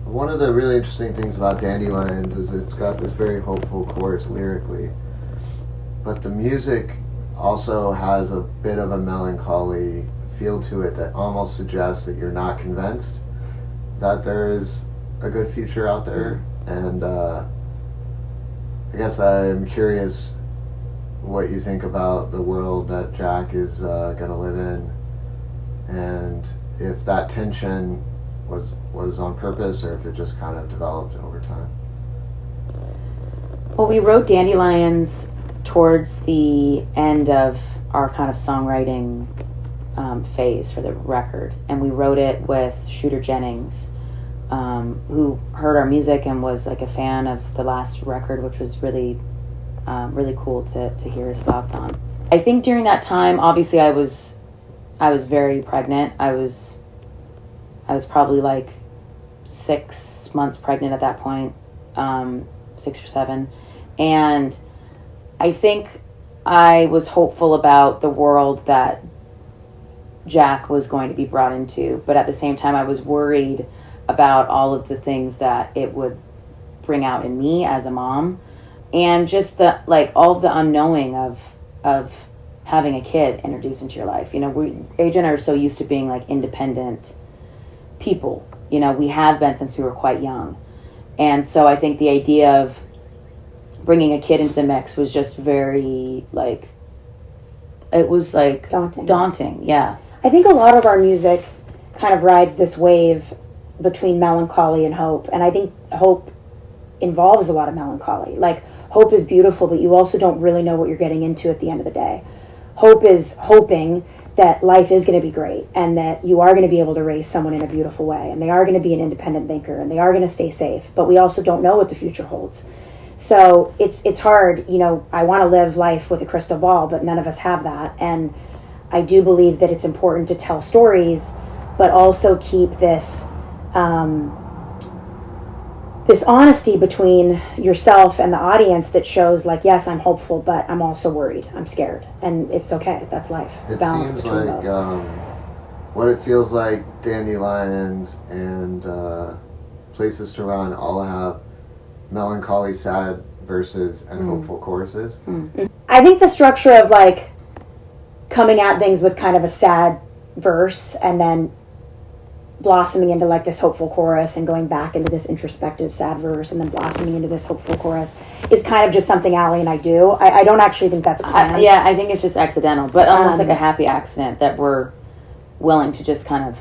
One of the really interesting things about Dandelions is it's got this very hopeful chorus lyrically, but the music also has a bit of a melancholy feel to it that almost suggests that you're not convinced that there is a good future out there. And I guess I'm curious what you think about the world that Jack is going to live in, and if that tension was on purpose or if it just kind of developed over time. Well, we wrote Dandelions towards the end of our kind of songwriting phase for the record, and we wrote it with Shooter Jennings, who heard our music and was like a fan of the last record, which was really cool to hear his thoughts on. I think during that time, obviously I was very pregnant. I was probably like 6 months pregnant at that point, 6 or 7. And I think I was hopeful about the world that Jack was going to be brought into. But at the same time, I was worried about all of the things that it would bring out in me as a mom. And just the, like, all of the unknowing of having a kid introduced into your life. You know, AJ and I are so used to being like independent people. You know, we have been since we were quite young. And so I think the idea of bringing a kid into the mix was just very, like, it was like daunting. Yeah. I think a lot of our music kind of rides this wave between melancholy and hope. And I think hope involves a lot of melancholy. Like, hope is beautiful, but you also don't really know what you're getting into at the end of the day. Hope is hoping that life is going to be great and that you are going to be able to raise someone in a beautiful way and they are going to be an independent thinker and they are going to stay safe, but we also don't know what the future holds. So it's hard, you know, I want to live life with a crystal ball, but none of us have that. And I do believe that it's important to tell stories, but also keep this this honesty between yourself and the audience that shows, like, yes, I'm hopeful, but I'm also worried. I'm scared. And it's okay. That's life. It Balance seems between like both. what it feels like Dandelions and Places to Run all have melancholy, sad verses and hopeful choruses. I think the structure of, like, coming at things with kind of a sad verse and then blossoming into like this hopeful chorus and going back into this introspective sad verse and then blossoming into this hopeful chorus is kind of just something Aly and I do. I don't actually think that's planned. I think it's just accidental, but almost like a happy accident that we're willing to just kind of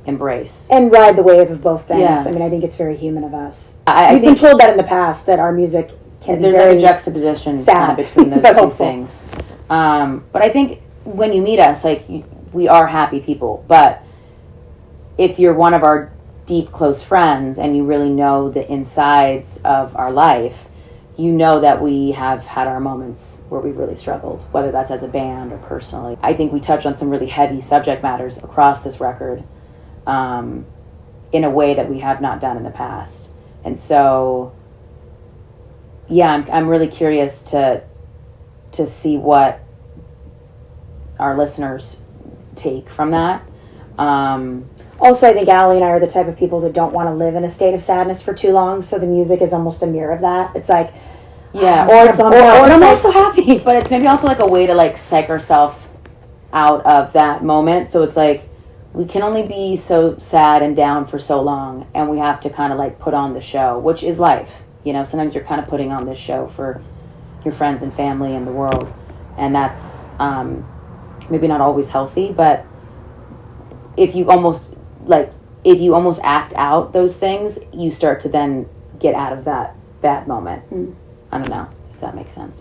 embrace. And ride the wave of both things. Yeah. I mean, I think it's very human of us. We've been told that in the past, that our music can there's be very like a juxtaposition sad, kind of between those but two hopeful things. But I think when you meet us, like, we are happy people, but if you're one of our deep, close friends and you really know the insides of our life, you know that we have had our moments where we've really struggled, whether that's as a band or personally. I think we touch on some really heavy subject matters across this record in a way that we have not done in the past. And so, yeah, I'm really curious to see what our listeners take from that. Also, I think Aly and I are the type of people that don't want to live in a state of sadness for too long, so the music is almost a mirror of that. It's like, yeah, or I'm like, also happy. But it's maybe also like a way to like psych ourselves out of that moment. So it's like, we can only be so sad and down for so long, and we have to kind of like put on the show, which is life. You know, sometimes you're kind of putting on this show for your friends and family and the world, and that's maybe not always healthy, but if you almost act out those things, you start to then get out of that bad moment. I don't know if that makes sense.